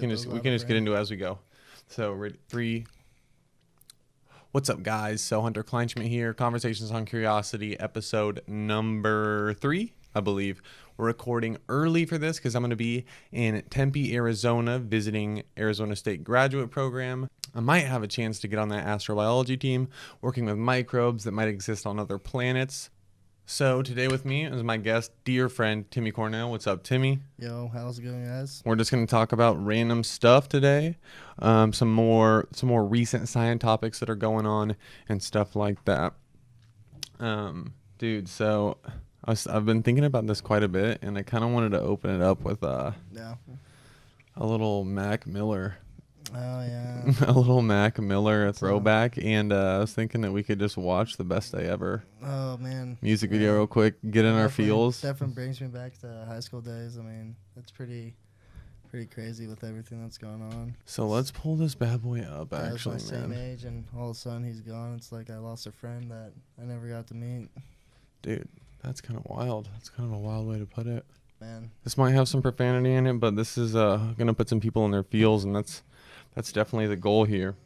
can just get into it as we go. So ready, 3. What's up, guys? So Hunter Kleinschmidt here. Conversations on Curiosity, episode number 3, I believe. We're recording early for this because I'm going to be in Tempe, Arizona, visiting Arizona State graduate program. I might have a chance to get on that astrobiology team, working with microbes that might exist on other planets. So today with me is my guest, dear friend, Timmy Cornell. What's up, Timmy? Yo, how's it going, guys? We're just going to talk about random stuff today. Some more recent science topics that are going on and stuff like that. Dude, so I've been thinking about this quite a bit, and I kind of wanted to open it up with a little Mac Miller. Oh, yeah. A little Mac Miller throwback, and I was thinking that we could just watch the Best Day Ever. Oh, man. Music video real quick, get in our feels. Definitely brings me back to high school days. I mean, it's pretty crazy with everything that's going on. So let's pull this bad boy up, actually, man. Same age, and all of a sudden he's gone. It's like I lost a friend that I never got to meet. Dude, that's kind of wild. That's kind of a wild way to put it. Man. This might have some profanity in it, but this is going to put some people in their feels, and that's definitely the goal here.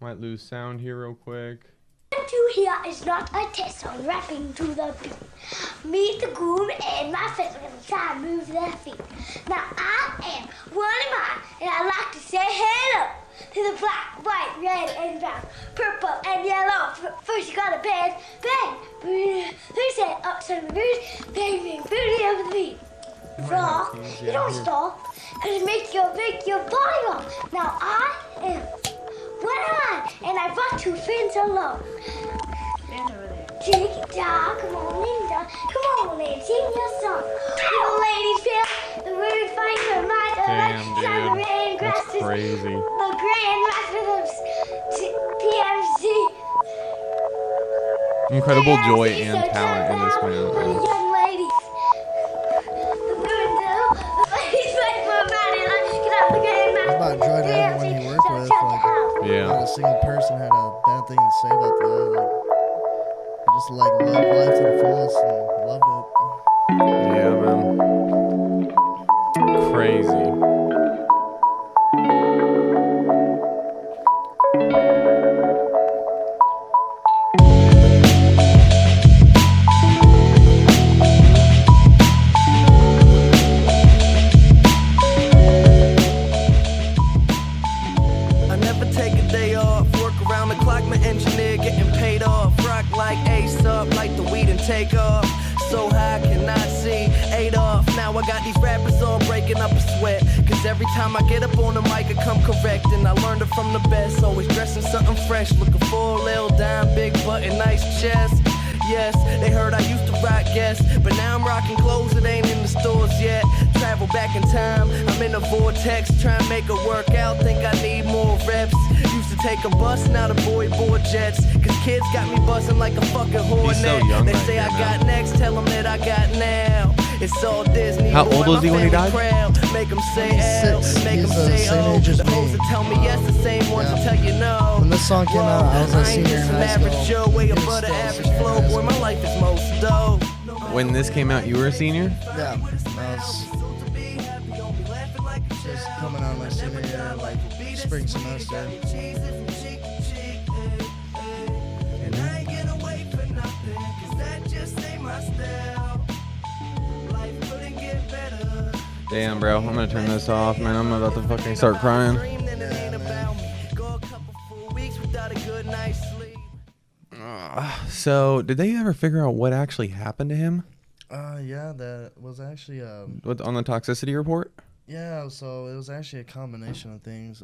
Might lose sound here real quick. What you hear is not a test on rapping to the beat. Meet the groom and my friends are going to try and move their feet. Now I am one of mine, and I like to say hello to the black, white, red, and brown, purple, and yellow. First you gotta bang, bang, booty, who said up some booty, bang, bang, booty over the beat. Rock, you don't stop, because it makes your body rock. Now I am one of mine, and I brought 2 friends along. Tick-tock, come on and sing your song. Little ladies feel the word fight for my delight. Damn, dude, that's crazy. The grandmaster of PMC. Incredible joy and talent in this man. Young ladies. The women do. The ladies fight for my delight. The grandmaster. I about enjoyed everyone he worked with. Yeah. Not a single person had a bad thing to say about the guy. Just loved life to the fullest and loved it. Yeah, man. Crazy. I never take a day off, work around the clock, my engineer getting paid off. Rock like Ace up, like the weed and take off. So high, cannot see Adolf. Now I got these rappers all breaking up a sweat. Cause every time I get up on the mic, I come correct. And I learned it from the best, always dressing something fresh. Looking for a little dime, big butt and nice chest. Yes, they heard I used to rock guests, but now I'm rocking clothes that ain't in the stores yet. Travel back in time, I'm in a vortex, trying to make it work out, think I need more reps. Used to take a bus, now the board jets. Cause kids got me buzzing like a fucking hornet. So young, they right say here, I man. got next, tell them that I got now. It's all Disney. How old was he when he died? Make them say L, make them say O. The hoes that tell me yes, the same ones that tell you no. When this song came out, I was a senior in high school. Average Joe, way above the average flow. Boy, my life is most dope. When this came out, you were a senior? Yeah, I was just coming out of my senior year, like spring semester. Damn, bro. I'm gonna turn this off, man. I'm about to fucking start crying. So, did they ever figure out what actually happened to him? Yeah, that was actually On the toxicity report? yeah, so it was actually a combination of things.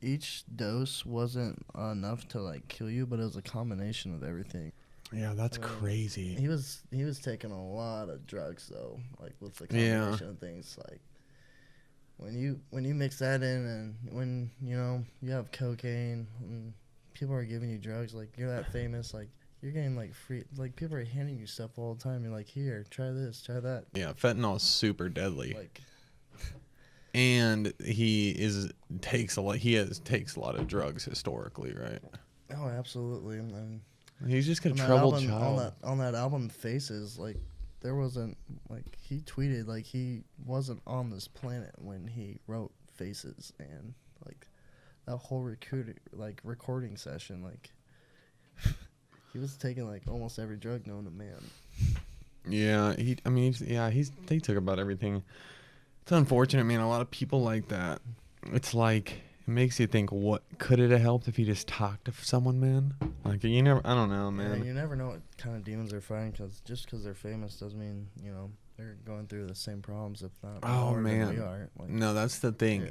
Each dose wasn't enough to like kill you, but it was a combination of everything. Yeah, that's crazy. He was taking a lot of drugs though, like with the combination of things. Like when you mix that in, and when you have cocaine, and people are giving you drugs, like you're that famous, like you're getting like free, like people are handing you stuff all the time. You're like, here, try this, try that. Yeah, fentanyl is super deadly. Like, and he takes a lot of drugs historically, right? oh, absolutely. And He's just got a on that troubled album, child. on that album Faces, like there wasn't, like he tweeted like he wasn't on this planet when he wrote faces, and like that whole recording session, like he was taking like almost every drug known to man. Yeah, they took about everything. It's unfortunate, man. A lot of people like that. It's like, it makes you think, what could it have helped if you just talked to someone, man? Like, I don't know, man. Yeah, you never know what kind of demons they're fighting, because just because they're famous doesn't mean, they're going through the same problems, if not more than we are. Like, no, that's the thing.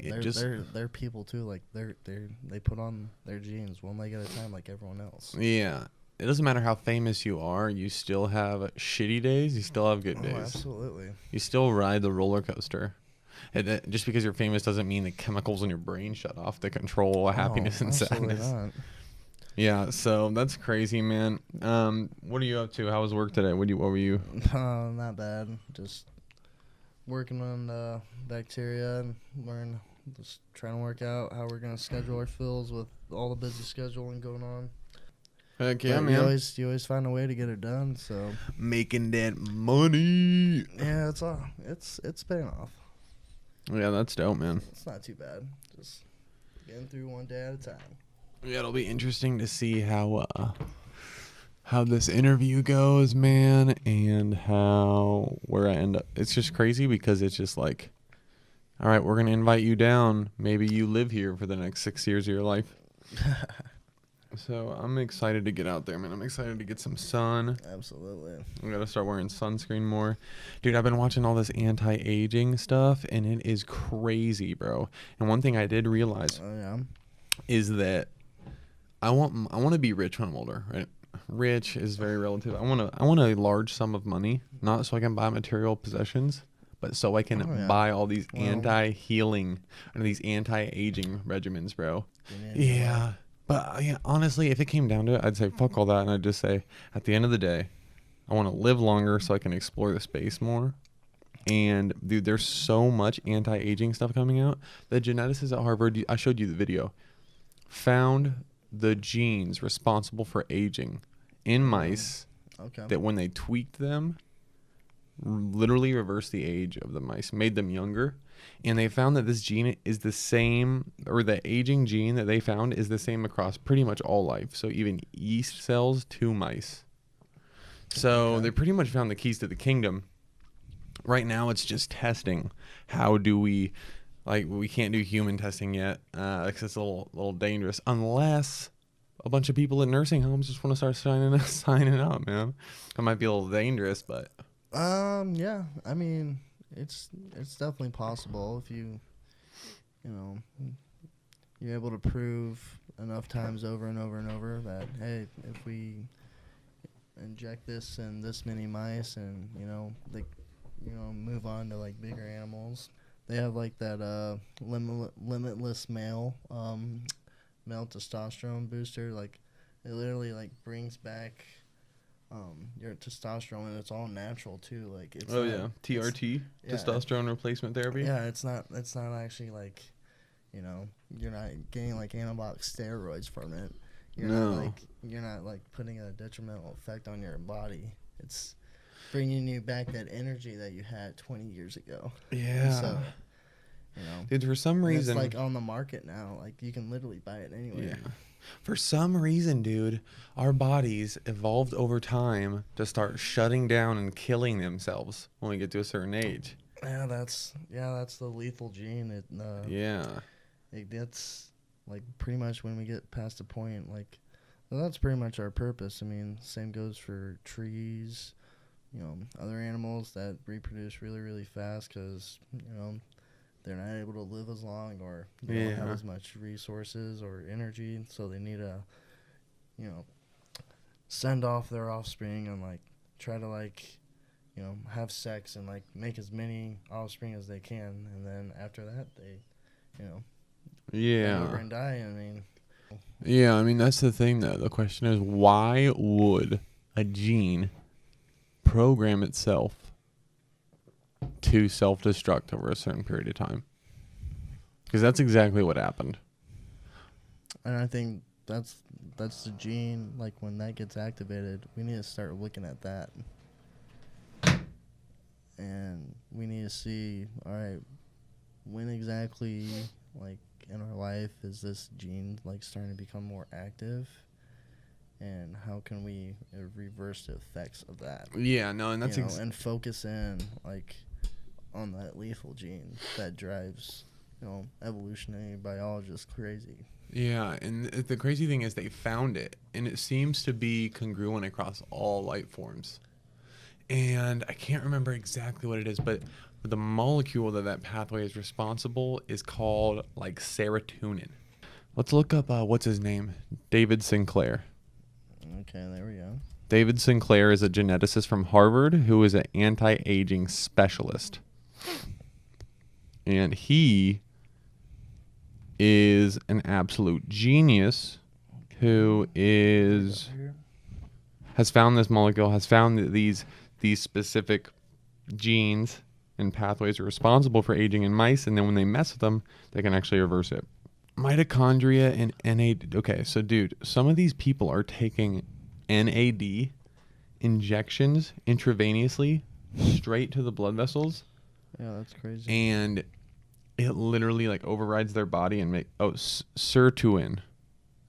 They're people too. Like they put on their genes one leg at a time, like everyone else. Yeah. It doesn't matter how famous you are. You still have shitty days. You still have good days. Oh, absolutely. You still ride the roller coaster. And just because you're famous doesn't mean the chemicals in your brain shut off to control happiness and sadness. Not. Yeah, so that's crazy, man. What are you up to? How was work today? What were you? Not bad. Just working on the bacteria and just trying to work out how we're gonna schedule our fills with all the busy scheduling going on. Heck yeah, man. You always find a way to get it done. So making that money. Yeah, it's paying off. Yeah, that's dope, man. It's not too bad. Just getting through one day at a time. Yeah, it'll be interesting to see how this interview goes, man, and where I end up. It's just crazy because it's just like, all right, we're gonna invite you down. Maybe you live here for the next 6 years of your life. So I'm excited to get out there, man. I'm excited to get some sun. Absolutely. I gotta start wearing sunscreen more. Dude, I've been watching all this anti-aging stuff, and it is crazy, bro. And one thing I did realize is that I want to be rich when I'm older, right? Rich is very relative. I want a large sum of money, not so I can buy material possessions, but so I can buy all these anti-healing or these anti-aging regimens, bro. Yeah. But honestly, if it came down to it, I'd say fuck all that, and I'd just say, at the end of the day, I want to live longer so I can explore the space more. And dude, there's so much anti-aging stuff coming out. The geneticists at Harvard, I showed you the video, found the genes responsible for aging in mice that when they tweaked them, literally reversed the age of the mice, made them younger. And they found that this gene is the same, or the aging gene that they found is the same across pretty much all life. So even yeast cells to mice. So they pretty much found the keys to the kingdom. Right now it's just testing. How do we can't do human testing yet because it's a little dangerous unless a bunch of people in nursing homes just want to start signing up, man. It might be a little dangerous, but yeah, I mean, it's definitely possible if you're able to prove enough times over and over and over that, hey, if we inject this in this many mice and move on to like bigger animals, they have like that limitless male testosterone booster. Like it literally like brings back your testosterone, and it's all natural too. Like it's TRT, testosterone replacement therapy. Yeah, it's not actually like, you're not getting like anabolic steroids from it. You're not like putting a detrimental effect on your body. It's bringing you back that energy that you had 20 years ago. Yeah. So, dude, for some reason, it's like on the market now. Like you can literally buy it anywhere. Yeah. For some reason, dude, our bodies evolved over time to start shutting down and killing themselves when we get to a certain age. Yeah, that's the lethal gene. It gets like pretty much when we get past a point, like that's pretty much our purpose. I mean, same goes for trees, other animals that reproduce really, really fast because they're not able to live as long, or they don't have as much resources or energy, so they need to, send off their offspring and like try to have sex and like make as many offspring as they can, and then after that they, over and die. I mean that's the thing though. The question is, why would a gene program itself to self-destruct over a certain period of time? Because that's exactly what happened. And I think that's the gene. Like when that gets activated, we need to start looking at that, and we need to see, all right, when exactly, like, in our life is this gene, like, starting to become more active? And how can we reverse the effects of that? Yeah, no, and that's and focus in, like, on that lethal gene that drives, evolutionary biologists crazy. yeah, and the crazy thing is they found it, and it seems to be congruent across all life forms. And I can't remember exactly what it is, but the molecule that pathway is responsible is called like serotonin. Let's look up what's his name, David Sinclair. Okay, there we go. David Sinclair is a geneticist from Harvard who is an anti-aging specialist. And he is an absolute genius who has found this molecule, has found that these specific genes and pathways are responsible for aging in mice, and then when they mess with them, they can actually reverse it. Mitochondria and NAD. Okay, so dude, some of these people are taking NAD injections intravenously straight to the blood vessels. Yeah, that's crazy. And it literally like overrides their body and sirtuin.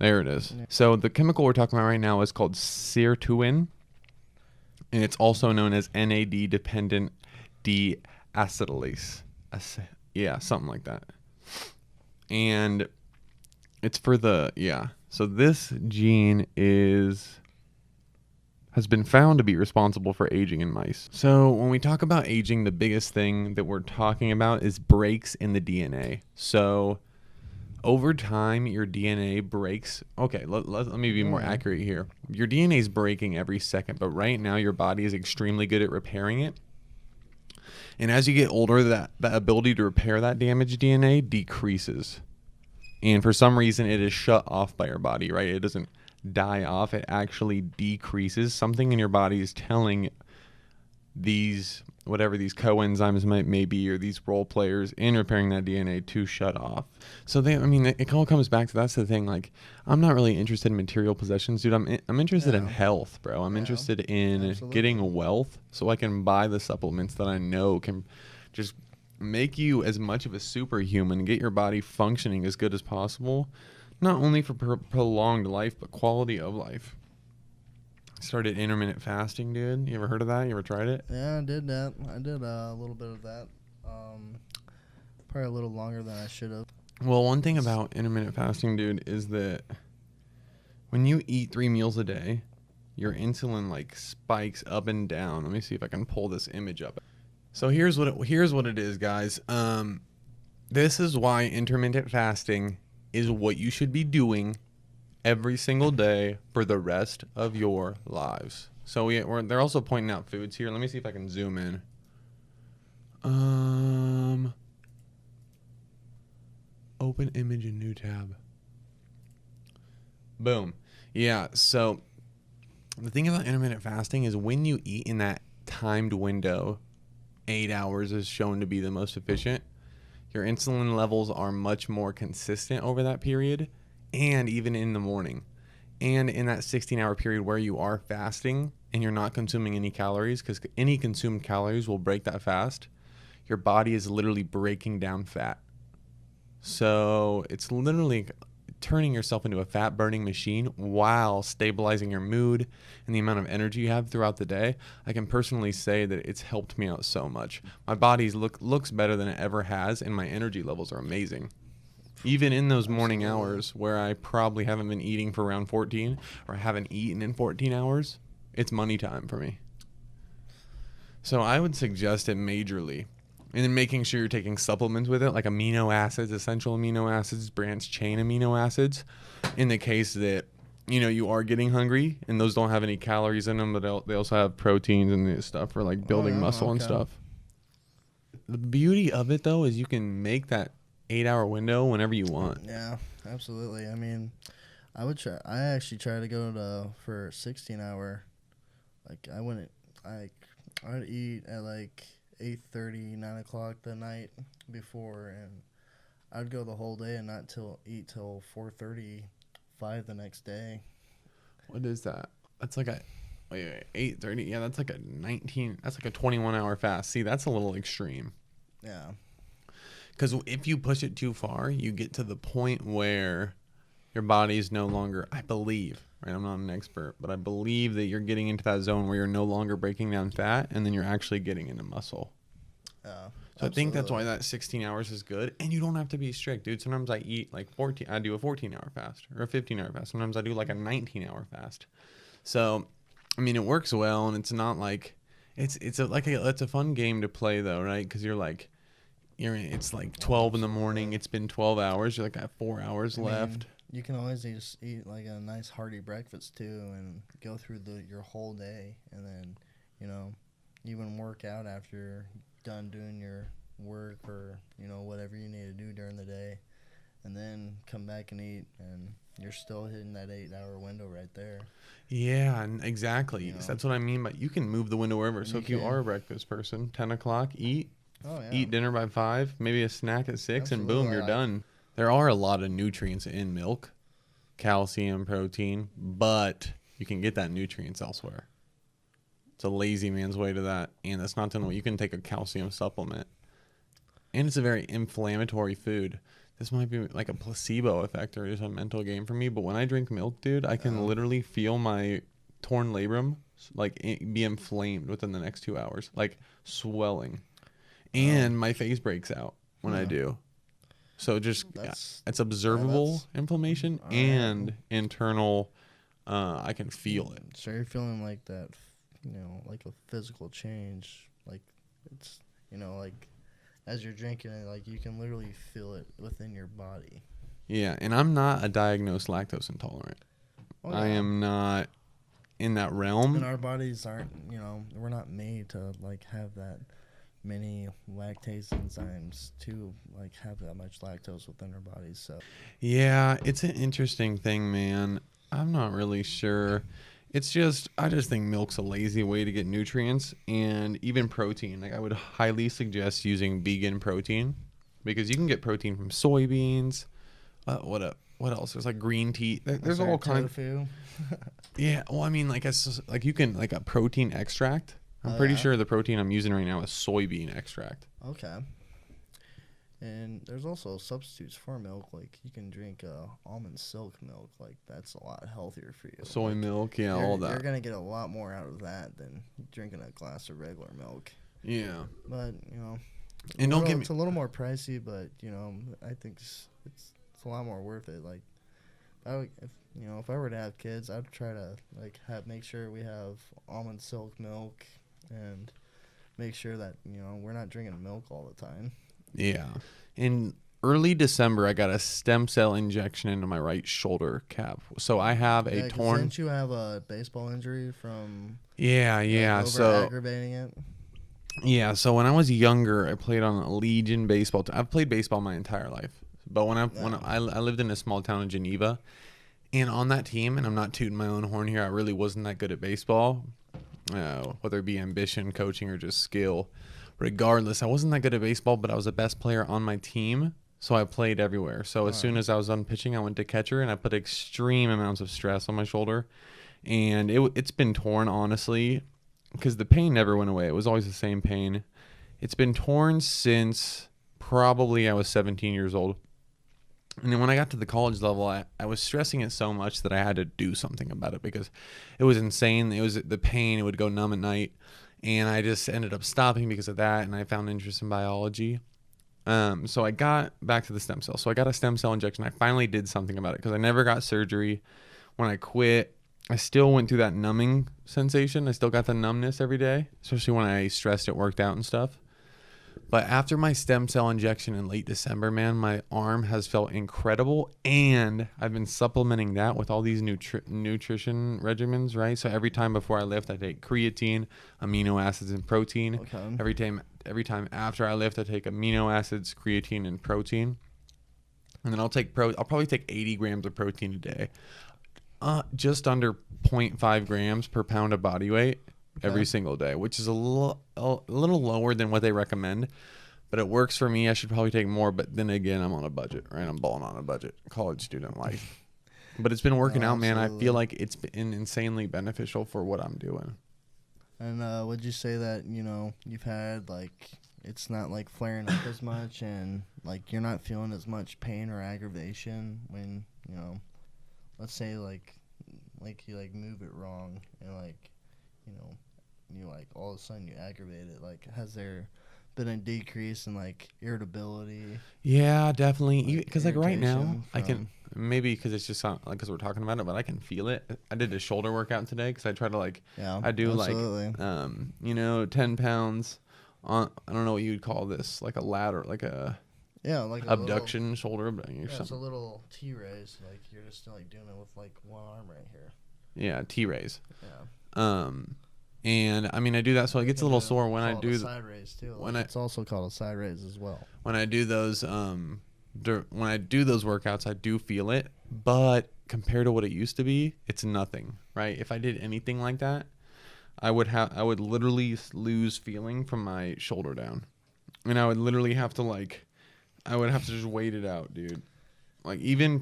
There it is. Yeah. So the chemical we're talking about right now is called sirtuin, and it's also known as NAD dependent deacetylase. Yeah, something like that. And it's for so this gene has been found to be responsible for aging in mice. So when we talk about aging, the biggest thing that we're talking about is breaks in the DNA. So over time, your DNA breaks. Okay, let me be more accurate here. Your DNA is breaking every second, but right now your body is extremely good at repairing it. And as you get older, that ability to repair that damaged DNA decreases. And for some reason, it is shut off by your body, right? It doesn't die off. It actually decreases. Something in your body is telling these, whatever these coenzymes may be, or these role players in repairing that DNA to shut off. So it all comes back to, that's the thing. Like, I'm not really interested in material possessions, dude. I'm interested in health, bro. I'm interested in getting wealth so I can buy the supplements that I know can just make you as much of a superhuman, get your body functioning as good as possible, not only for prolonged life, but quality of life. Started intermittent fasting, dude. You ever heard of that? You ever tried it? Yeah, I did that. I did a little bit of that. Probably a little longer than I should have. Well, one thing about intermittent fasting, dude, is that when you eat 3 meals a day, your insulin like spikes up and down. Let me see if I can pull this image up. So here's what it is, guys. This is why intermittent fasting is what you should be doing every single day for the rest of your lives. So they're also pointing out foods here. Let me see if I can zoom in. Open image in new tab. Boom. Yeah, so the thing about intermittent fasting is when you eat in that timed window, 8 hours is shown to be the most efficient. Your insulin levels are much more consistent over that period, and even in the morning. And in that 16-hour period where you are fasting and you're not consuming any calories, because any consumed calories will break that fast, your body is literally breaking down fat. So it's literally turning yourself into a fat-burning machine while stabilizing your mood and the amount of energy you have throughout the day. I can personally say that it's helped me out so much. My body looks better than it ever has, and my energy levels are amazing. Even in those morning hours where I probably haven't been eating for around 14, or I haven't eaten in 14 hours, it's money time for me. So I would suggest it majorly. And then making sure you're taking supplements with it, like amino acids, essential amino acids, branched chain amino acids, in the case that, you are getting hungry, and those don't have any calories in them, but they also have proteins and this stuff for like building muscle and stuff. The beauty of it, though, is you can make that 8-hour window whenever you want. Yeah, absolutely. I mean, I actually try to go for 16-hour. Like, I'd eat at like 8:30, 9 o'clock the night before, and I'd go the whole day and not eat till 4:30, 5 the next day. What is that? That's like 8:30. Yeah, that's like a 21-hour fast. See, that's a little extreme. Yeah. Because if you push it too far, you get to the point where your body is no longer, I believe, right? I'm not an expert, but I believe that you're getting into that zone where you're no longer breaking down fat, and then you're actually getting into muscle. So I think that's why that 16 hours is good. And you don't have to be strict, dude. Sometimes I eat like 14. I do a 14-hour fast or a 15-hour fast. Sometimes I do like a 19-hour fast. So, I mean, it works well, and it's not like it's a fun game to play though, right? Because it's like 12 in the morning. It's been 12 hours. You're like, I have 4 hours left. You can always just eat like a nice hearty breakfast too, and go through your whole day, and then even work out after you're done doing your work or whatever you need to do during the day, and then come back and eat, and you're still hitting that 8-hour window right there. Yeah, exactly. So that's what I mean. But you can move the window wherever. So if you are a breakfast person, 10 o'clock, eat. Oh, yeah. Eat dinner by 5, maybe a snack at 6, and boom, you're done. There are a lot of nutrients in milk, calcium, protein, but you can get that nutrients elsewhere. It's a lazy man's way to that, and that's not the way. You can take a calcium supplement, and it's a very inflammatory food. This might be like a placebo effect or just a mental game for me, but when I drink milk, dude, I can literally feel my torn labrum like be inflamed within the next 2 hours, like swelling, and my face breaks out when I do. So just it's observable inflammation and internal. I can feel it. So you're feeling like that. Like a physical change, like it's, like as you're drinking it, like you can literally feel it within your body. Yeah, and I'm not a diagnosed lactose intolerant. Oh, yeah. I am not in that realm. And our bodies aren't, we're not made to like have that many lactase enzymes to like have that much lactose within our bodies. So yeah, it's an interesting thing, man. I'm not really sure. I just think milk's a lazy way to get nutrients and even protein. Like I would highly suggest using vegan protein because you can get protein from soybeans. What else? There's like green tea. There's all kinds. Tofu? Yeah. Well, I mean, you can like a protein extract. I'm pretty sure the protein I'm using right now is soybean extract. Okay. And there's also substitutes for milk. Like you can drink almond silk milk. Like that's a lot healthier for you. Soy milk, yeah, all that. You're gonna get a lot more out of that than drinking a glass of regular milk. Yeah. But and don't get me. It's a little more pricey, but I think it's a lot more worth it. Like, if I were to have kids, I'd try to like make sure we have almond silk milk and make sure that we're not drinking milk all the time. Yeah. In early December, I got a stem cell injection into my right shoulder cap. So I have a torn. Didn't you have a baseball injury from? Yeah. So aggravating it. Yeah. So when I was younger, I played on a Legion baseball. I've played baseball my entire life. But when I lived in a small town in Geneva, and on that team, and I'm not tooting my own horn here, I really wasn't that good at baseball, whether it be ambition, coaching, or just skill. Regardless, I wasn't that good at baseball, but I was the best player on my team, so I played everywhere. So as soon as I was done pitching, I went to catcher, and I put extreme amounts of stress on my shoulder. And it's been torn, honestly, because the pain never went away. It was always the same pain. It's been torn since probably I was 17 years old. And then when I got to the college level, I was stressing it so much that I had to do something about it because it was insane. It was the pain. It would go numb at night. And I just ended up stopping because of that, and I found interest in biology. So I got back to the stem cell. So I got a stem cell injection. I finally did something about it because I never got surgery. When I quit, I still went through that numbing sensation. I still got the numbness every day, especially when I stressed at worked out and stuff. But after my stem cell injection in late December, man, my arm has felt incredible, and I've been supplementing that with all these nutrition regimens, right? So every time before I lift, I take creatine, amino acids, and protein. Okay. Every time after I lift, I take amino acids, creatine, and protein. And then I'll probably take 80 grams of protein a day, just under 0.5 grams per pound of body weight. Every single day, which is a little lower than what they recommend, but it works for me. I should probably take more, but then again, I'm on a budget, right? I'm balling on a budget, college student life. But it's been working out, man. I feel like it's been insanely beneficial for what I'm doing. And would you say that you've had like it's not like flaring up as much, and like you're not feeling as much pain or aggravation when, you know, let's say like you like move it wrong and like, you know, you like all of a sudden you aggravate it. Like, has there been a decrease in like irritability? Yeah, definitely. Because like right now, I can from- maybe because it's just like because we're talking about it, but I can feel it. I did a shoulder workout today because I try to like I do absolutely. like you know 10 pounds on I don't know what you'd call this, like a ladder, like a like a abduction shoulder abduction or It's a something. little T-raise. Like you're just like doing it with like one arm right here. Yeah, T-raise. Yeah. And I mean I do that so it gets a little sore when I do a side raise too. when It's also called a side raise as well. when I do those when I do those workouts I do feel it, but compared to what it used to be, it's nothing, right? If I did anything like that, I would literally lose feeling from my shoulder down, and I would literally have to I would have to just wait it out, dude. Like even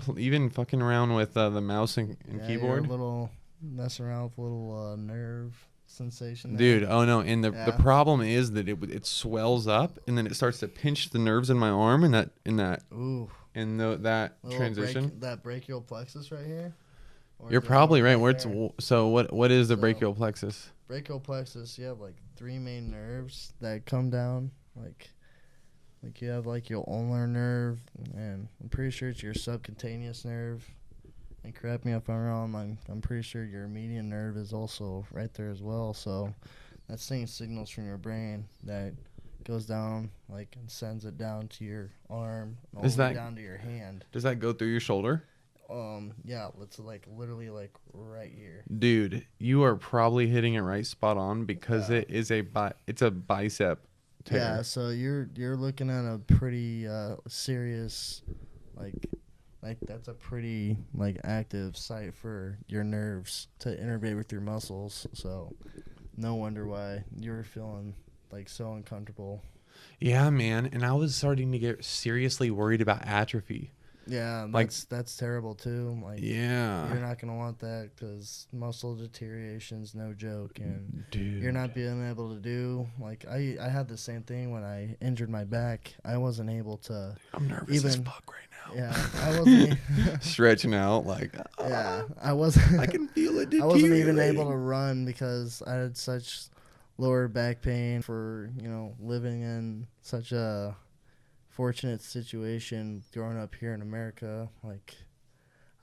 fucking around with the mouse and keyboard. You're a little messing around with a little nerve sensation. Dude, oh no, and the problem is that it swells up and then it starts to pinch the nerves in my arm and that Ooh. in that transition. That brachial plexus right here. Or You're is it probably right. right Where there? it's so what is the So- brachial plexus? Brachial plexus. You have like 3 main nerves that come down. Like you have like your ulnar nerve, and I'm pretty sure it's your subcutaneous nerve. And correct me if I'm wrong. I'm pretty sure your median nerve is also right there as well. So that's sending signals from your brain that goes down, like, and sends it down to your arm, all the way down to your hand. Does that go through your shoulder? Yeah, it's like literally like right here. Dude, you are probably hitting it right spot on because it is it's a bicep tear. Yeah, so you're looking at a pretty serious, like that's a pretty like active site for your nerves to innervate with your muscles. So no wonder why you're feeling like so uncomfortable. Yeah, man, and I was starting to get seriously worried about atrophy. Yeah, Like- that's terrible too. Like, Yeah. you're not gonna want that because muscle deterioration's no joke, and Dude. you're not being able to do like I had the same thing when I injured my back. I wasn't able to. I'm nervous as fuck right now. Yeah, I wasn't. Stretching out like Yeah, I wasn't. I can feel it. I wasn't even able to run because I had such lower back pain for living in such a fortunate situation growing up here in America. Like,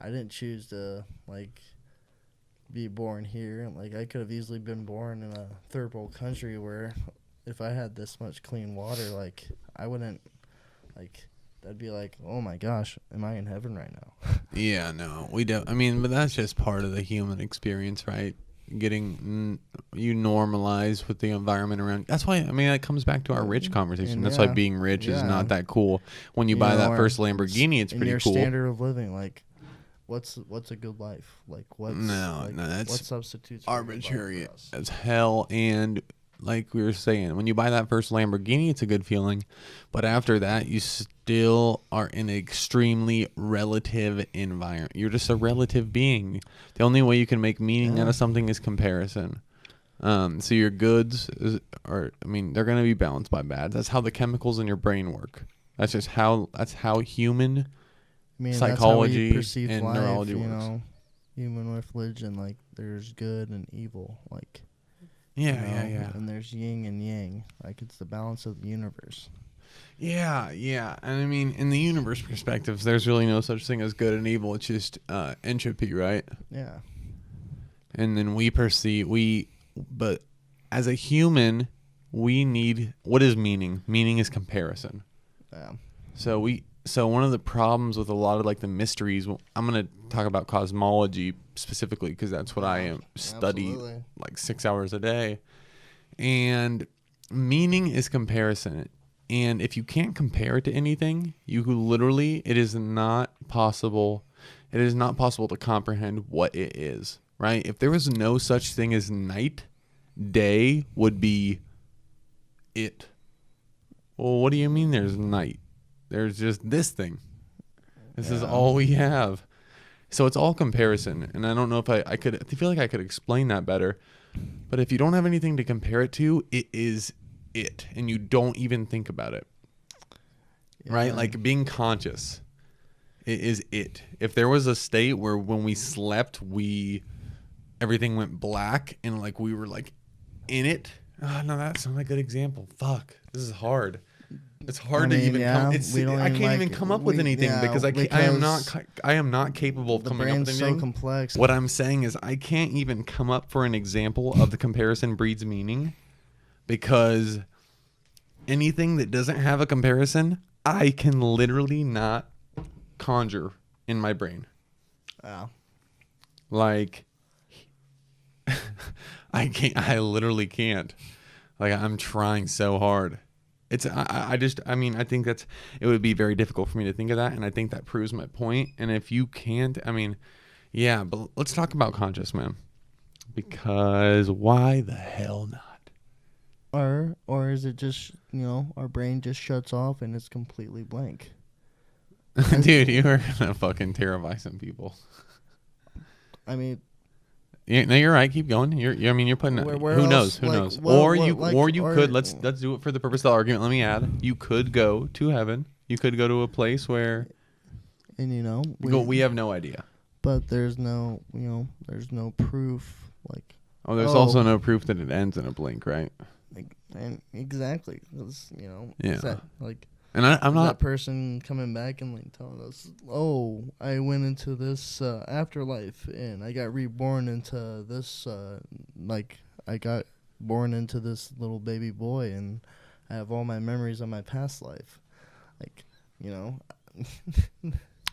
I didn't choose to like be born here. Like, I could have easily been born in a third world country where if I had this much clean water, like I wouldn't like. That'd be like, oh my gosh, am I in heaven right now? Yeah, no, we don't. I mean, but that's just part of the human experience, right? Getting you normalize with the environment around. That's why. I mean, that comes back to our rich conversation. And That's why being rich is yeah. not that cool. When you buy that first Lamborghini, it's pretty your cool. standard of living, like, what's a good life? Like, what's No, that's what substitutes for a good life arbitrary for us? as hell. And like we were saying, when you buy that first Lamborghini, it's a good feeling, but after that you still are in an extremely relative environment. You're just a relative being. The only way you can make meaning out of something is comparison. So your goods they're going to be balanced by bad. That's how the chemicals in your brain work. That's how human psychology that's how we perceive and life, neurology works. Human with religion, like, there's good and evil, like, Yeah, you know, yeah. and there's yin and yang, like, it's the balance of the universe. Yeah. And I mean, in the universe perspectives, there's really no such thing as good and evil. It's just entropy, right? Yeah. And then but as a human, we need, what is meaning? Meaning is comparison. Yeah. So one of the problems with a lot of like the mysteries, I'm going to talk about cosmology specifically because that's what I study Absolutely. like 6 hours a day. And meaning is comparison. And if you can't compare it to anything, it is not possible. It is not possible to comprehend what it is, right? If there was no such thing as night, day would be it. Well, what do you mean there's night? There's just this thing. This is all we have. So it's all comparison. And I don't know if I feel like I could explain that better. But if you don't have anything to compare it to, it is it, and you don't even think about it. Yeah. Right? Like being conscious is it. If there was a state where when we slept, everything went black and like we were like in it. Oh, no, that's not a good example. Fuck. This is hard. It's hard to even come. I can't even come up with anything because I am not capable of coming up with anything. The brain's so complex. What I'm saying is I can't even come up for an example of the comparison breeds meaning, because anything that doesn't have a comparison, I can literally not conjure in my brain. Wow. Like I literally can't. Like I'm trying so hard. I think it would be very difficult for me to think of that, and I think that proves my point. And if you can't, yeah, but let's talk about conscious, man. Because why the hell not? Or is it just, our brain just shuts off and it's completely blank? Dude, you are gonna fucking terrify some people. I mean, yeah, no, you're right. Keep going. You're putting it. Who knows? Who knows? Or you could. Let's do it for the purpose of the argument. Let me add. You could go to heaven. You could go to a place where. And we have no idea. But there's no, there's no proof. There's also no proof that it ends in a blink, right? And exactly. Yeah. And I'm not that person coming back and telling us, oh, I went into this afterlife and I got reborn into this, I got born into this little baby boy and I have all my memories of my past life.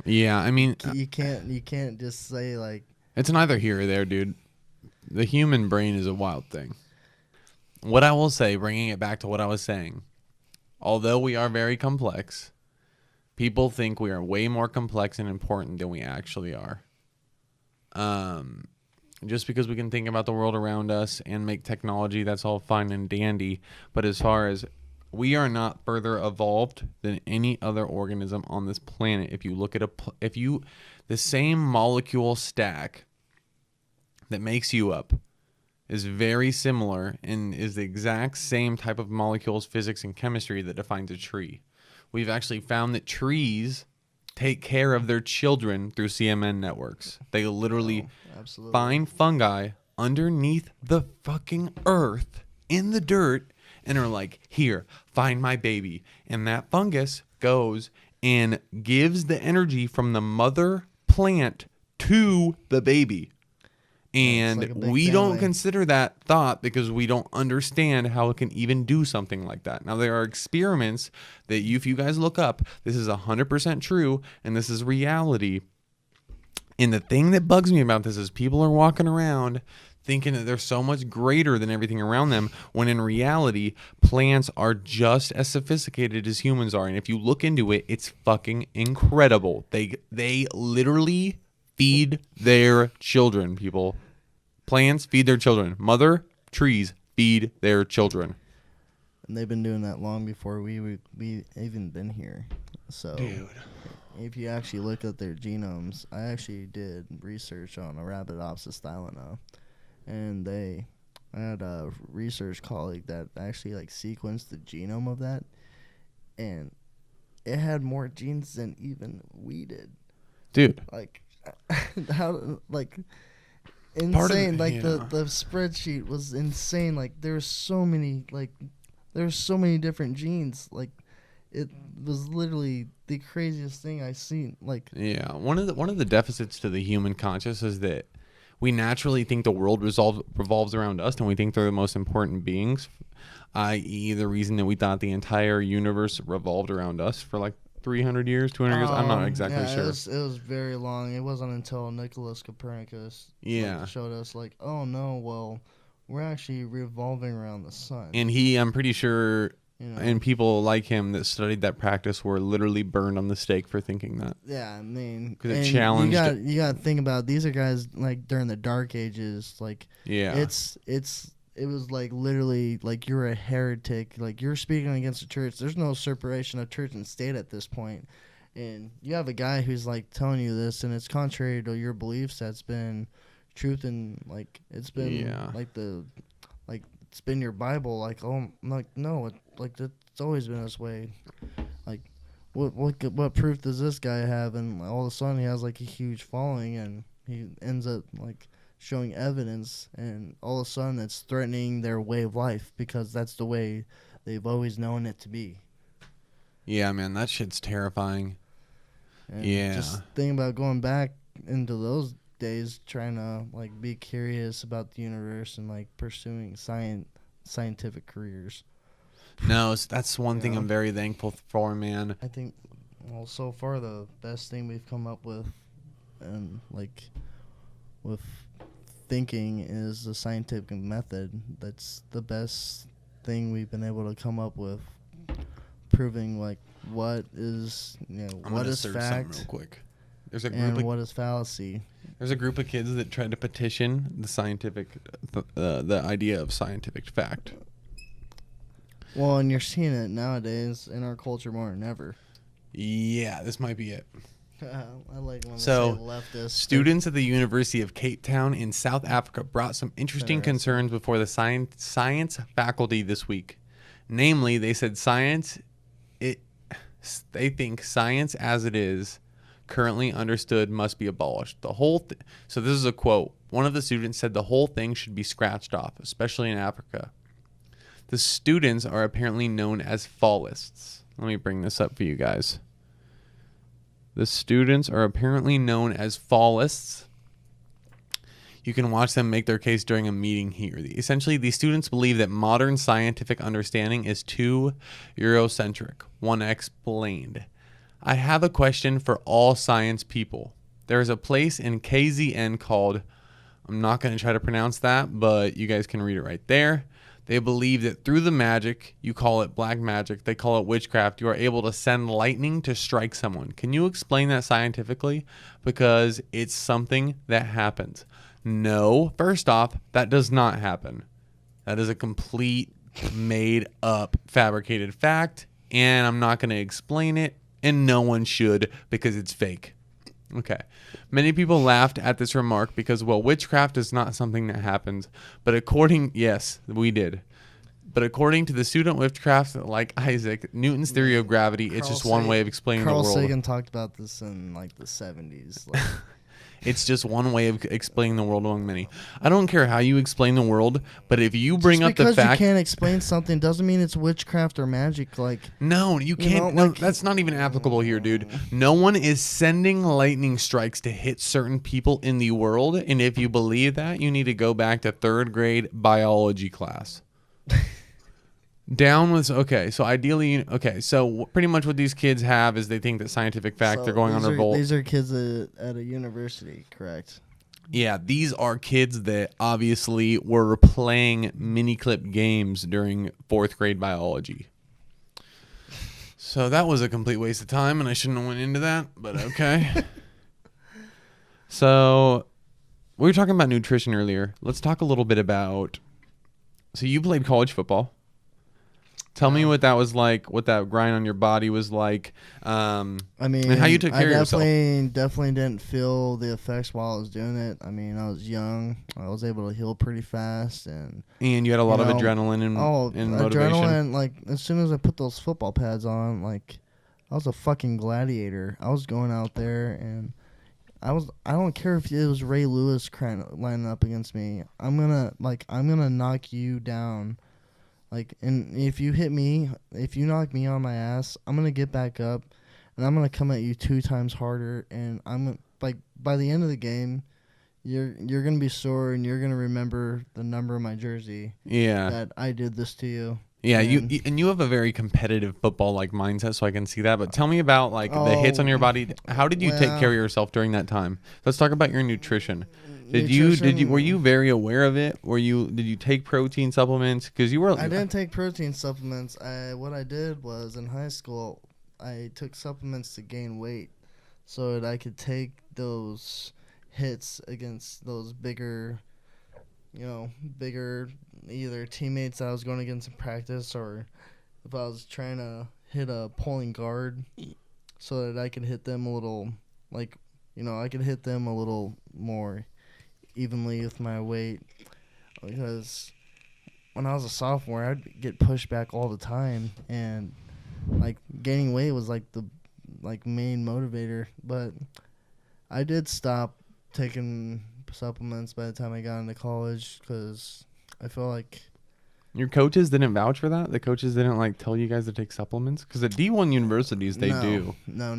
Yeah, you can't just say it's neither here or there, dude. The human brain is a wild thing. What I will say, bringing it back to what I was saying, although we are very complex, people think we are way more complex and important than we actually are. Just because we can think about the world around us and make technology, that's all fine and dandy. But as far as we are not further evolved than any other organism on this planet. If you look at the same molecule stack that makes you up is very similar and is the exact same type of molecules, physics, and chemistry that defines a tree. We've actually found that trees take care of their children through CMN networks. They literally find fungi underneath the fucking earth in the dirt and are like, here, find my baby. And that fungus goes and gives the energy from the mother plant to the baby. And we don't consider that thought because we don't understand how it can even do something like that. Now, there are experiments that if you guys look up, this is 100% true, and this is reality. And the thing that bugs me about this is people are walking around thinking that they're so much greater than everything around them, when in reality, plants are just as sophisticated as humans are. And if you look into it, it's fucking incredible. They literally feed their children, people. Plants feed their children. Mother trees feed their children. And they've been doing that long before we even been here. So, dude, if you actually look at their genomes, I actually did research on Arabidopsis thaliana, and I had a research colleague that actually sequenced the genome of that, and it had more genes than even we did. Dude, how insane. The spreadsheet was insane. There's so many different genes. It was literally the craziest thing I've seen. Yeah, one of the deficits to the human conscious is that we naturally think the world revolves around us, and we think they're the most important beings, i.e. the reason that we thought the entire universe revolved around us for 300 years, 200 years. I'm not exactly sure. It was very long. It wasn't until Nicholas Copernicus showed us oh no, well, we're actually revolving around the sun. And I'm pretty sure, and people like him that studied that practice were literally burned on the stake for thinking that. Yeah, I mean, because it challenged. You got to think about these are guys during the Dark Ages. Yeah, it was literally you're a heretic, you're speaking against the church. There's no separation of church and state at this point, and you have a guy who's telling you this, and it's contrary to your beliefs. That's been truth, and it's been it's been your Bible. Like, oh, I'm like, no, it's always been this way. Like, what proof does this guy have? And all of a sudden, he has like a huge following, and he ends up like showing evidence, and all of a sudden, it's threatening their way of life because that's the way they've always known it to be. Yeah, man, that shit's terrifying. And Yeah. just think about going back into those days, trying to like be curious about the universe and like pursuing scientific careers. No, that's one thing Yeah. I'm very thankful for, man. I think, well, so far the best thing we've come up with, and like with thinking, is the scientific method. That's the best thing we've been able to come up with, proving like what is I'm what gonna is search something fact real quick. There's a and group. what is fallacy. There's a group of kids that tried to petition the idea of scientific fact. Well, and you're seeing it nowadays in our culture more than ever. Yeah, this might be it. I like when So, they say leftist. Students at the University of Cape Town in South Africa brought some interesting concerns before the science faculty this week. Namely, they said they think science as it is currently understood must be abolished. So this is a quote. One of the students said the whole thing should be scratched off, especially in Africa. The students are apparently known as fallists. Let me bring this up for you guys. The students are apparently known as fallists. You can watch them make their case during a meeting here. Essentially, these students believe that modern scientific understanding is too Eurocentric. One explained, I have a question for all science people. There is a place in KZN called, I'm not going to try to pronounce that, but you guys can read it right there. They believe that through the magic, you call it black magic, they call it witchcraft, you are able to send lightning to strike someone. Can you explain that scientifically? Because it's something that happens. No, first off, that does not happen. That is a complete made up fabricated fact, and I'm not going to explain it, and no one should because it's fake. Okay. Many people laughed at this remark because, well, witchcraft is not something that happens. But yes, we did. But according to the student witchcraft like Isaac, Newton's theory of gravity, it's just one way of explaining the world. Carl Sagan talked about this in like the 70s. Like, it's just one way of explaining the world among many. I don't care how you explain the world, but if you bring up the fact... because you can't explain something doesn't mean it's witchcraft or magic. Like, no, you can't. know, No, that's not even applicable here, dude. No one is sending lightning strikes to hit certain people in the world, and if you believe that, you need to go back to 3rd grade biology class. Down with... Okay, so ideally... Okay, so pretty much what these kids have is they think that scientific fact, they're going on revolt. These are kids at a university, correct? Yeah, these are kids that obviously were playing mini clip games during 4th grade biology. So that was a complete waste of time, and I shouldn't have went into that, but okay. So we were talking about nutrition earlier. Let's talk a little bit about... So you played college football. Tell me what that was like, what that grind on your body was like. I mean, and how you took care of yourself. Definitely didn't feel the effects while I was doing it. I mean, I was young. I was able to heal pretty fast, and you had a lot of adrenaline and motivation. Adrenaline, like as soon as I put those football pads on, like I was a fucking gladiator. I was going out there, and I don't care if it was Ray Lewis lining up against me. I'm gonna knock you down. Like, and if you knock me on my ass, I'm gonna get back up, and I'm gonna come at you 2 times harder. And I'm like, by the end of the game, you're gonna be sore, and you're gonna remember the number of my jersey. Yeah. That I did this to you. Yeah, you have a very competitive football-like mindset, so I can see that. But tell me about the hits on your body. How did you take care of yourself during that time? Let's talk about your nutrition. Were you very aware of it? Did you take protein supplements? Because you were. I didn't take protein supplements. What I did was in high school, I took supplements to gain weight, so that I could take those hits against those bigger either teammates that I was going against in practice, or if I was trying to hit a pulling guard, so that I could hit them a little, I could hit them a little more evenly with my weight. Because when I was a sophomore, I'd get pushed back all the time, and like gaining weight was like the main motivator. But I did stop taking supplements by the time I got into college because I feel like Your coaches didn't vouch for that? The coaches didn't like tell you guys to take supplements? Because at D1 universities, they do. No.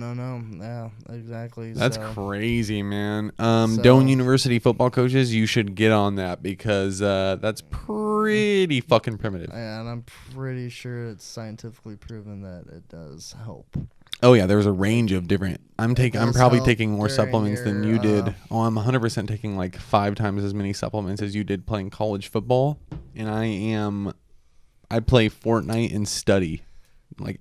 Yeah, exactly. That's crazy, man. Doane University football coaches, you should get on that because that's pretty fucking primitive. Yeah, and I'm pretty sure it's scientifically proven that it does help. Oh yeah, there's a range of different. I'm probably taking more supplements than you did. I'm 100% taking like 5 times as many supplements as you did playing college football, and I play Fortnite and study like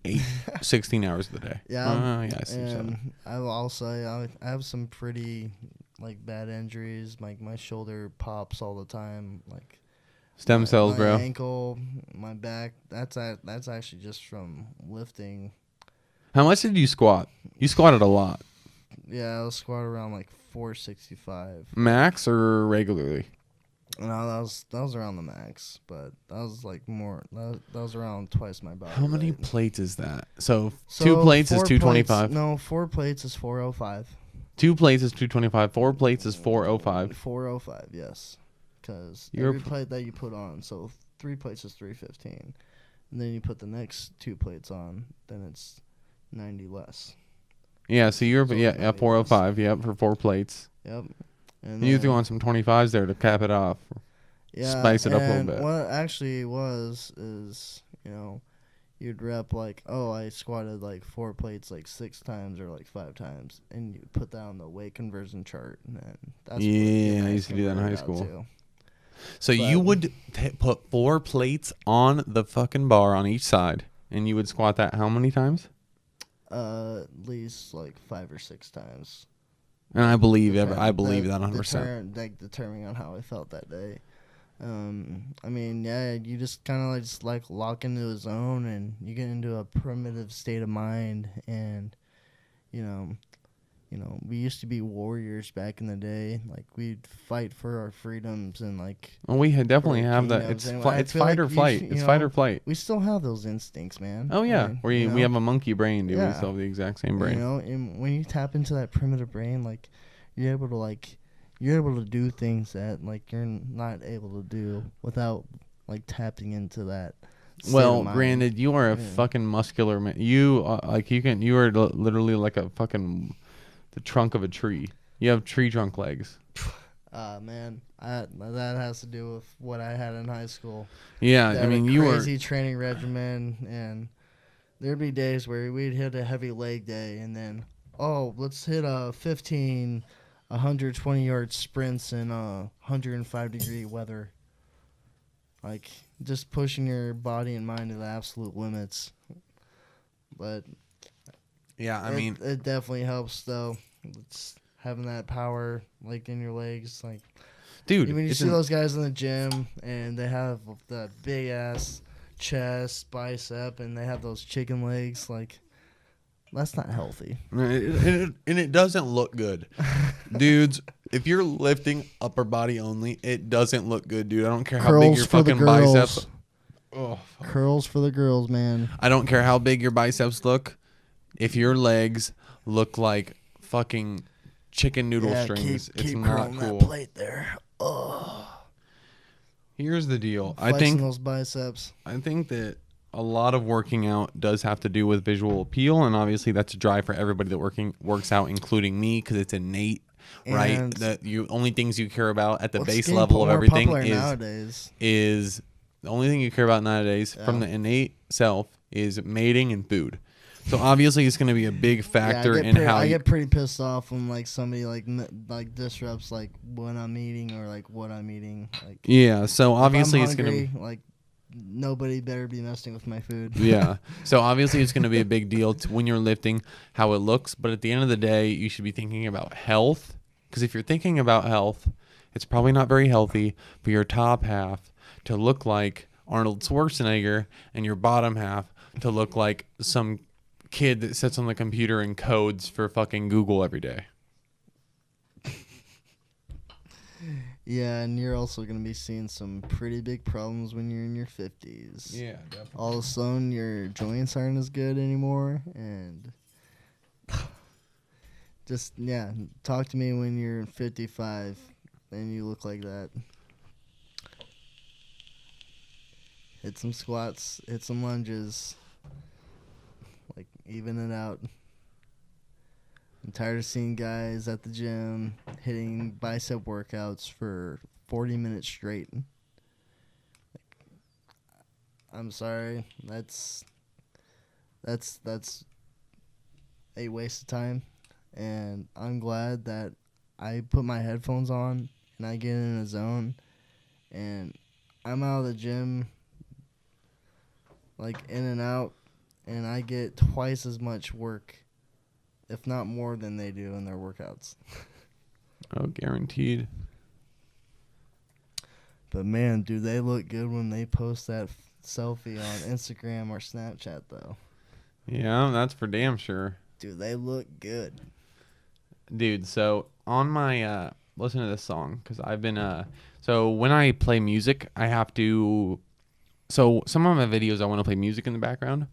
16 hours of the day. Yeah, I see. And I'll say I have some pretty like bad injuries. Like my shoulder pops all the time. Like stem cells, bro. My ankle, my back. That's actually just from lifting. How much did you squat? You squatted a lot. Yeah, I was squat around like 465. Max or regularly? No, that was around the max, but that was like more. That was around twice my body. How many weight. plates is that? So 2 plates is 225. No, 4 plates is 405. 2 plates is 225. 4 plates is 405. 405, yes. Because You're every plate that you put on, so 3 plates is 315, and then you put the next 2 plates on, then it's 90 less. Yeah, so you're 405. Yep, for 4 plates. Yep. And you threw on some 25s there to cap it off. Yeah, spice it up a little bit. What it actually is you'd rep like, oh, I squatted like 4 plates like 6 times or like 5 times, and you put that on the weight conversion chart, and then that's I used to do that in high school. So you would put 4 plates on the fucking bar on each side, and you would squat that how many times? At least like 5 or 6 times. And I believe that 100%. Determining on how I felt that day. I mean, yeah, you just kind of like lock into a zone, and you get into a primitive state of mind, and we used to be warriors back in the day. Like we'd fight for our freedoms, and like. Well, we definitely have that. It's fight or flight. It's fight or flight. We still have those instincts, man. Oh yeah, we have a monkey brain, dude. Yeah. We still have the exact same brain. And when you tap into that primitive brain, like you're able to do things that like you're not able to do without like tapping into that. Well, granted, you are a fucking muscular man. You you are literally like a fucking the trunk of a tree. You have tree trunk legs. Man, that has to do with what I had in high school. Yeah, I mean, you were crazy training regimen, and there'd be days where we'd hit a heavy leg day, and then let's hit a 120-yard sprints in 105-degree weather. Like just pushing your body and mind to the absolute limits. But yeah, I mean, it definitely helps though. It's having that power like in your legs, like dude. When you see those guys in the gym and they have that big ass chest, bicep, and they have those chicken legs, like that's not healthy. And it doesn't look good, dudes. If you're lifting upper body only, it doesn't look good, dude. I don't care how big your fucking biceps. Oh, curls for the girls, man. I don't care how big your biceps look. If your legs look like fucking chicken noodle strings, it's not cool. That plate there. Here's the deal. Flexing those biceps. I think that a lot of working out does have to do with visual appeal, and obviously that's a drive for everybody that works out, incling me, because it's innate, right? That only things you care about at the base level of everything is the only thing you care about nowadays from the innate self is mating and food. So obviously it's going to be a big factor in how I get pretty pissed off when like somebody like disrupts like when I'm eating or like what I'm eating. Like yeah, so obviously it's going to like nobody better be messing with my food. Yeah, so obviously it's going to be a big deal when you're lifting how it looks, but at the end of the day you should be thinking about health, because if you're thinking about health, it's probably not very healthy for your top half to look like Arnold Schwarzenegger and your bottom half to look like some kid that sits on the computer and codes for fucking Google every day. Yeah, and you're also going to be seeing some pretty big problems when you're in your 50s. Yeah, definitely. All of a sudden, your joints aren't as good anymore, and just, yeah, talk to me when you're 55 and you look like that. Hit some squats, hit some lunges, like, even it out. I'm tired of seeing guys at the gym hitting bicep workouts for 40 minutes straight. I'm sorry, that's a waste of time, and I'm glad that I put my headphones on and I get in a zone, and I'm out of the gym, like, in and out, and I get twice as much work, if not more, than they do in their workouts. Oh, guaranteed. But man, do they look good when they post that selfie on Instagram or Snapchat, though. Yeah, that's for damn sure. Dude, they look good. Dude, so on my listen to this song, because I've been so when I play music, I have to, so some of my videos I want to play music in the background,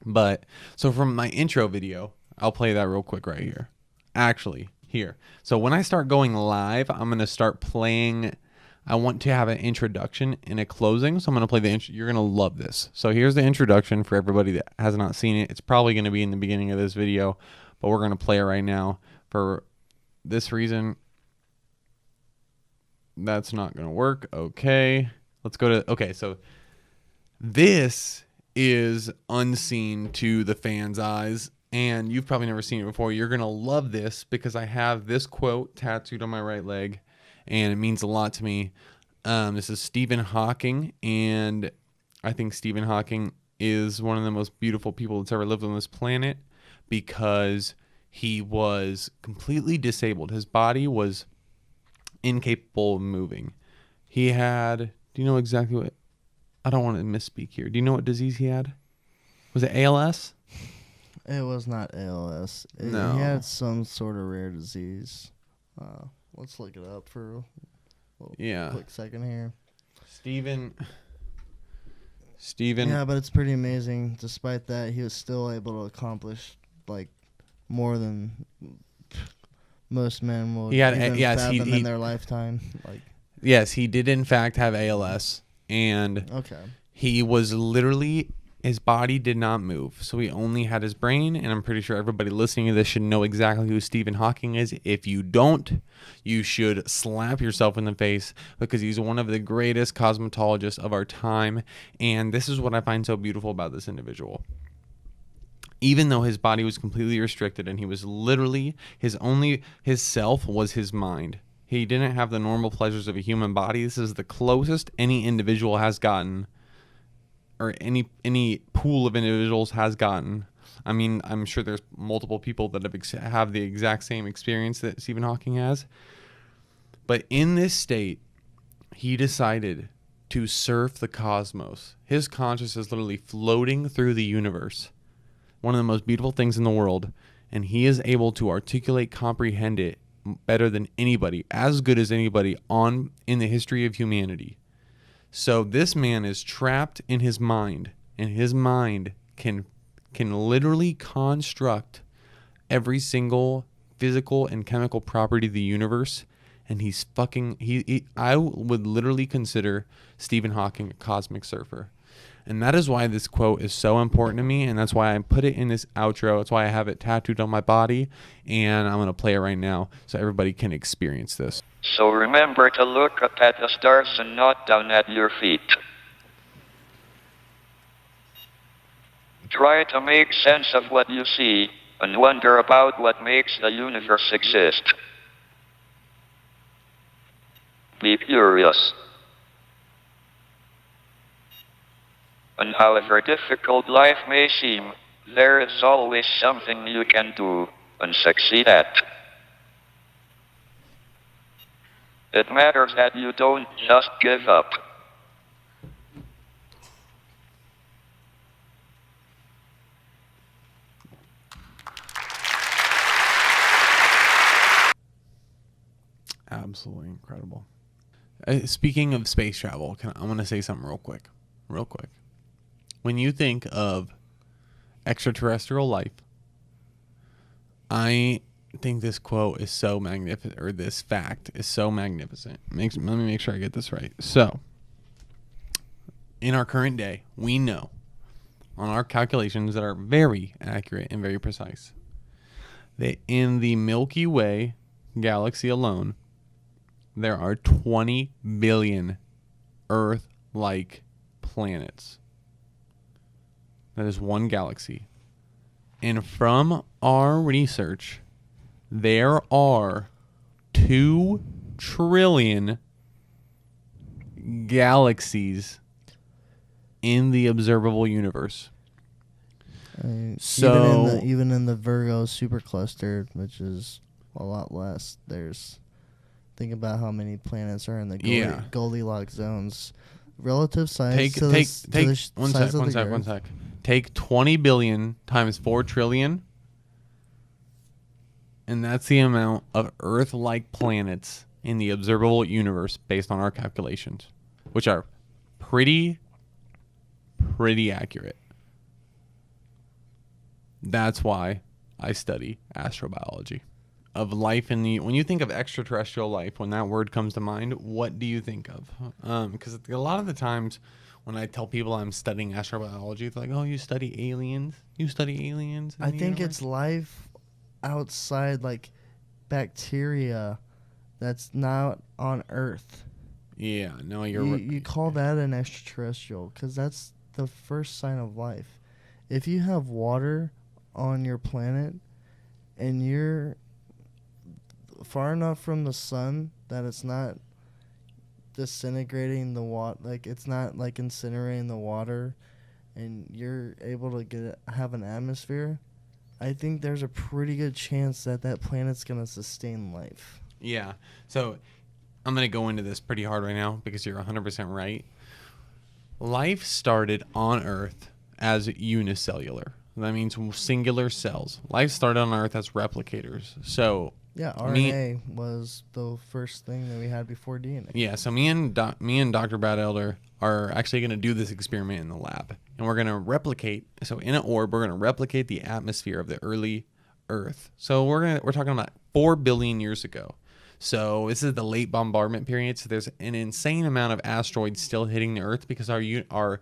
but so from my intro video, I'll play that real quick right here. Actually, here. So when I start going live, I'm going to start playing. I want to have an introduction and a closing. So I'm going to play the intro. You're going to love this. So here's the introduction for everybody that has not seen it. It's probably going to be in the beginning of this video, but we're going to play it right now for this reason. That's not going to work. Okay. Let's go to, okay. So this is unseen to the fans' eyes, and you've probably never seen it before. You're going to love this because I have this quote tattooed on my right leg, and it means a lot to me. This is Stephen Hawking, and I think Stephen Hawking is one of the most beautiful people that's ever lived on this planet because he was completely disabled. His body was incapable of moving. He had, do you know exactly what, I don't want to misspeak here. Do you know what disease he had? Was it ALS? It was not ALS. No. He had some sort of rare disease. Let's look it up for a quick second here. Steven. Yeah, but it's pretty amazing. Despite that, he was still able to accomplish, like, more than most men will fathom in their lifetime. Like, yes, he did in fact have ALS, and he was literally, his body did not move, so he only had his brain. And I'm pretty sure everybody listening to this should know exactly who Stephen Hawking is. If you don't, you should slap yourself in the face, because he's one of the greatest cosmetologists of our time. And this is what I find so beautiful about this individual. Even though his body was completely restricted and he was literally, his self was his mind. He didn't have the normal pleasures of a human body. This is the closest any individual has gotten, or any pool of individuals has gotten. I mean, I'm sure there's multiple people that have the exact same experience that Stephen Hawking has. But in this state, he decided to surf the cosmos. His consciousness is literally floating through the universe. One of the most beautiful things in the world. And he is able to articulate, comprehend it better than anybody, as good as anybody in the history of humanity. So this man is trapped in his mind, and his mind can literally construct every single physical and chemical property of the universe. And he's I would literally consider Stephen Hawking a cosmic surfer. And that is why this quote is so important to me, and that's why I put it in this outro. That's why I have it tattooed on my body, and I'm going to play it right now so everybody can experience this. So remember to look up at the stars and not down at your feet. Try to make sense of what you see and wonder about what makes the universe exist. Be curious. And however difficult life may seem, there is always something you can do and succeed at. It matters that you don't just give up. Absolutely incredible. Speaking of space travel, I'm going to say something real quick. When you think of extraterrestrial life, I think this quote is so magnificent, or this fact is so magnificent. Let me make sure I get this right. So, in our current day, we know on our calculations that are very accurate and very precise that in the Milky Way galaxy alone, there are 20 billion Earth-like planets. That is one galaxy. And from our research, there are 2 trillion galaxies in the observable universe. So even in the Virgo supercluster, which is a lot less, think about how many planets are in the Goldilocks zones. Relative size One sec. Take 20 billion times 4 trillion, and that's the amount of Earth-like planets in the observable universe based on our calculations, which are pretty accurate. That's why I study astrobiology. When you think of extraterrestrial life, when that word comes to mind, what do you think of? Because a lot of the times when I tell people I'm studying astrobiology, they're like, "Oh, you study aliens? You study aliens?" I think it's life outside, like bacteria, that's not on Earth. Yeah, no, you call that an extraterrestrial because that's the first sign of life. If you have water on your planet and you're far enough from the sun that it's not disintegrating the water, like it's not like incinerating the water, and you're able to have an atmosphere, I think there's a pretty good chance that planet's gonna sustain life. Yeah. So I'm gonna go into this pretty hard right now because you're 100% right. Life started on Earth as unicellular. That means singular cells. Life started on Earth as replicators. So yeah, RNA was the first thing that we had before DNA. Yeah, so me and Dr. Brad Elder are actually going to do this experiment in the lab, and we're going to replicate. So in an orb, we're going to replicate the atmosphere of the early Earth. So we're talking about 4 billion years ago. So this is the late bombardment period. So there's an insane amount of asteroids still hitting the Earth because our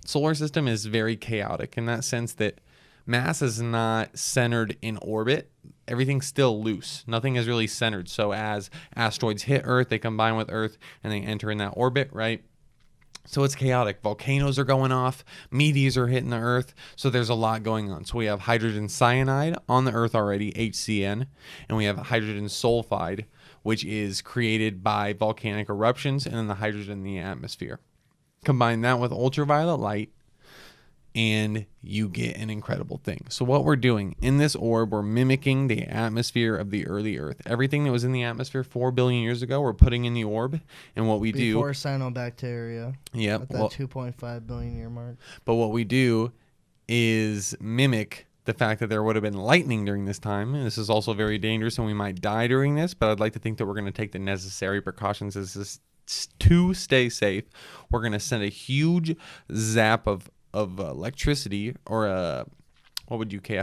solar system is very chaotic in that sense that mass is not centered in orbit. Everything's still loose. Nothing is really centered. So as asteroids hit Earth, they combine with Earth and they enter in that orbit, right? So it's chaotic. Volcanoes are going off. Meteors are hitting the Earth. So there's a lot going on. So we have hydrogen cyanide on the Earth already, HCN, and we have hydrogen sulfide, which is created by volcanic eruptions, and then the hydrogen in the atmosphere. Combine that with ultraviolet light, and you get an incredible thing. So what we're doing in this orb, we're mimicking the atmosphere of the early Earth. Everything that was in the atmosphere 4 billion years ago, we're putting in the orb. And what we do... Before cyanobacteria. Yep. At that 2.5 billion year mark. But what we do is mimic the fact that there would have been lightning during this time. And this is also very dangerous, and we might die during this. But I'd like to think that we're going to take the necessary precautions to stay safe. We're going to send a huge zap of electricity, or a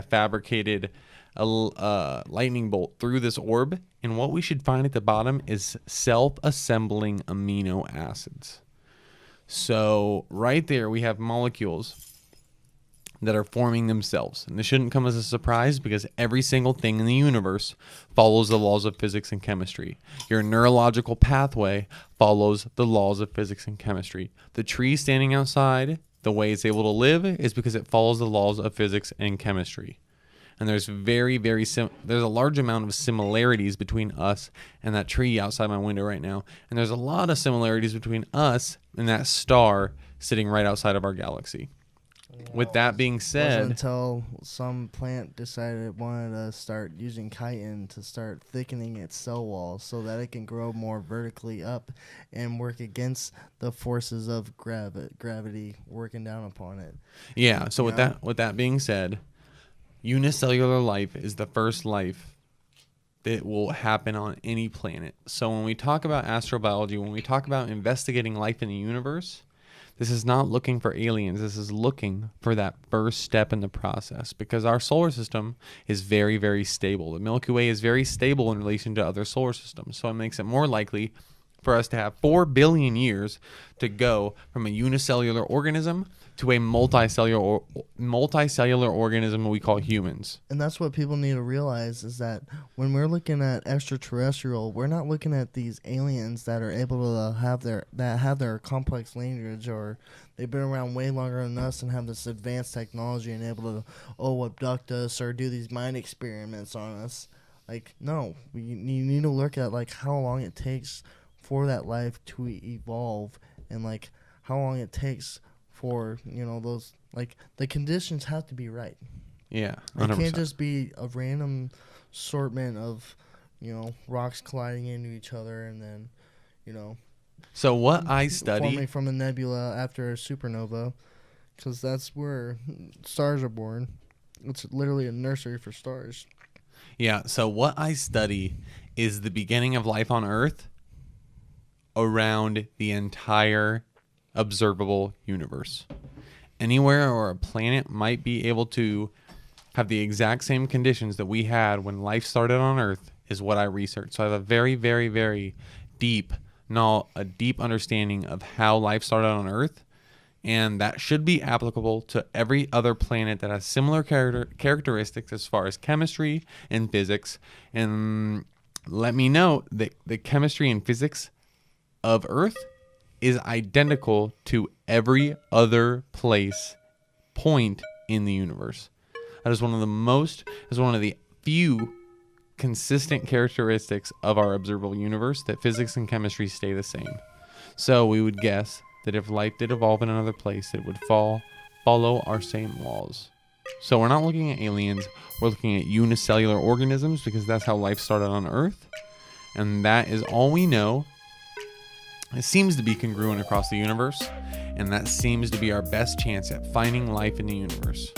fabricated lightning bolt through this orb, and what we should find at the bottom is self-assembling amino acids. So right there we have molecules that are forming themselves, and this shouldn't come as a surprise because every single thing in the universe follows the laws of physics and chemistry. Your neurological pathway follows the laws of physics and chemistry. The tree standing outside, the way it's able to live is because it follows the laws of physics and chemistry. And there's there's a large amount of similarities between us and that tree outside my window right now. And there's a lot of similarities between us and that star sitting right outside of our galaxy. With that being said, wasn't until some plant decided it wanted to start using chitin to start thickening its cell walls so that it can grow more vertically up and work against the forces of gravity working down upon it. Yeah. So with that being said, unicellular life is the first life that will happen on any planet. So when we talk about astrobiology, when we talk about investigating life in the universe, this is not looking for aliens. This is looking for that first step in the process, because our solar system is very, very stable. The Milky Way is very stable in relation to other solar systems. So it makes it more likely for us to have 4 billion years to go from a unicellular organism to a multicellular organism we call humans. And that's what people need to realize, is that when we're looking at extraterrestrial, we're not looking at these aliens that are able to have their complex language, or they've been around way longer than us and have this advanced technology and able to abduct us or do these mind experiments on us. Like, no, you need to look at like how long it takes for that life to evolve, and like how long it takes for, those, like, the conditions have to be right. Yeah, 100%. It 100%. can't just be a random assortment of, rocks colliding into each other and then, So what I study forming from a nebula after a supernova, because that's where stars are born. It's literally a nursery for stars. Yeah, so what I study is the beginning of life on Earth around the entire observable universe. Anywhere or a planet might be able to have the exact same conditions that we had when life started on Earth is what I research. So I have a very, very, very deep understanding of how life started on Earth, and that should be applicable to every other planet that has similar characteristics as far as chemistry and physics. And let me note that the chemistry and physics of Earth is identical to every other point in the universe. That is one of the few consistent characteristics of our observable universe, that physics and chemistry stay the same. So we would guess that if life did evolve in another place, it would follow our same laws. So we're not looking at aliens, we're looking at unicellular organisms, because that's how life started on Earth, and that is all we know. It seems to be congruent across the universe, and that seems to be our best chance at finding life in the universe.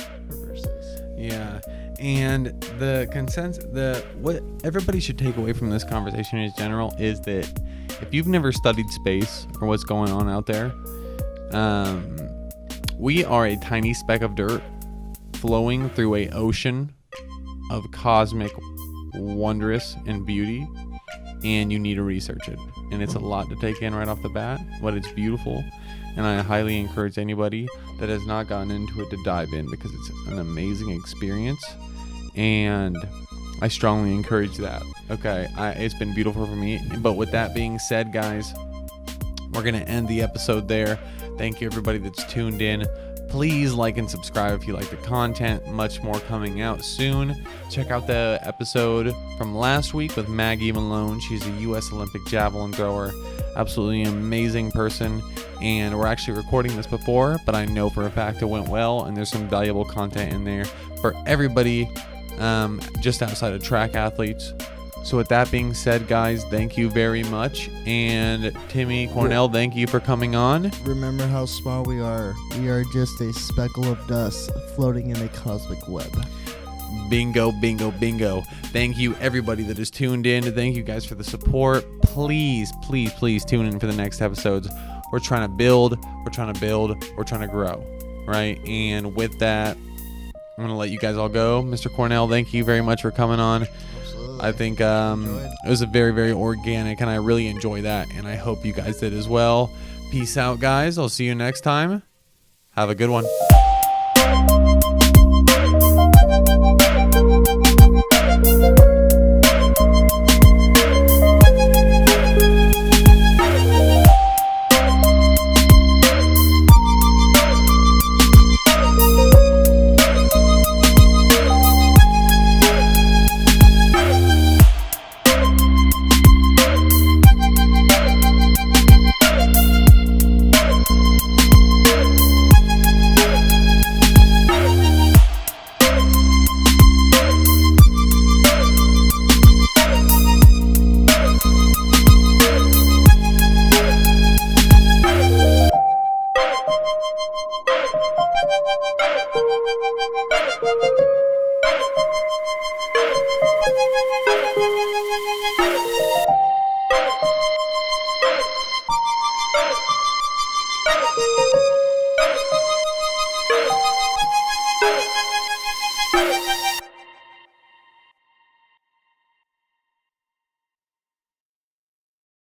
Yeah, and the consensus, what everybody should take away from this conversation in general is that if you've never studied space or what's going on out there, we are a tiny speck of dirt flowing through an ocean of cosmic wondrous and beauty, and you need to research it. And it's a lot to take in right off the bat, but it's beautiful, and I highly encourage anybody that has not gotten into it to dive in, because it's an amazing experience, and I strongly encourage that. Okay, it's been beautiful for me. But with that being said, guys, we're going to end the episode there. Thank you, everybody that's tuned in. Please like and subscribe if you like the content. Much more coming out soon. Check out the episode from last week with Maggie Malone. She's a U.S. Olympic javelin thrower. Absolutely amazing person. And we're actually recording this before, but I know for a fact it went well, and there's some valuable content in there for everybody just outside of track athletes. So with that being said, guys, thank you very much. And Timmy, Cornell, thank you for coming on. Remember how small we are. We are just a speckle of dust floating in a cosmic web. Bingo, bingo, bingo. Thank you, everybody that is tuned in. Thank you guys for the support. Please, please, please tune in for the next episodes. We're trying to build, we're trying to grow, right? And with that, I'm going to let you guys all go. Mr. Cornell, thank you very much for coming on. Absolutely. I think it was a very, very organic, and I really enjoy that, and I hope you guys did as well. Peace out, guys. I'll see you next time. Have a good one.